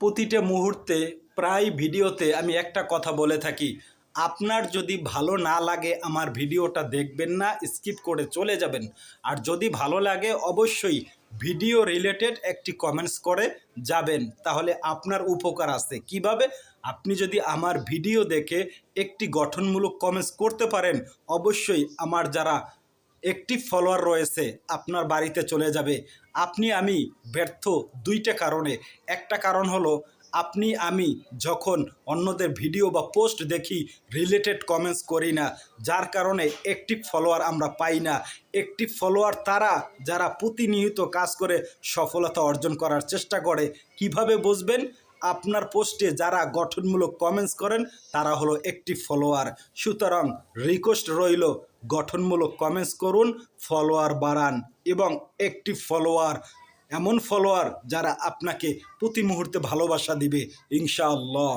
প্রতিটা মুহূর্তে প্রায় ভিডিওতে আমি একটা কথা বলে থাকি, আপনার যদি ভালো না লাগে আমার ভিডিওটা দেখবেন না, স্কিপ করে চলে যাবেন। আর যদি ভালো লাগে অবশ্যই ভিডিও রিলেটেড একটি কমেন্টস করে যাবেন, তাহলে আপনার উপকার আছে। কিভাবে? আপনি যদি আমার ভিডিও দেখে একটি গঠনমূলক কমেন্টস করতে পারেন, অবশ্যই আমার যারা একটি ফলোয়ার রয়েছে আপনার বাড়িতে চলে যাবে। আপনি আমি ব্যর্থ দুইটা কারণে। একটা কারণ হলো আপনি আমি যখন অন্যদের ভিডিও বা পোস্ট দেখি রিলেটেড কমেন্টস করি না, যার কারণে একটি ফলোয়ার আমরা পাই না। একটি ফলোয়ার তারা যারা প্রতিনিয়ত কাজ করে সফলতা অর্জন করার চেষ্টা করে। কিভাবে বুঝবেন? আপনার পোস্টে যারা গঠনমূলক কমেন্টস করেন তারা হলো একটি ফলোয়ার। সুতরাং রিকোয়েস্ট রইল, গঠনমূলক কমেন্টস করুন, ফলোয়ার বাড়ান এবং একটি ফলোয়ার, এমন ফলোয়ার যারা আপনাকে প্রতি মুহূর্তে ভালোবাসা দিবে ইনশাআল্লাহ।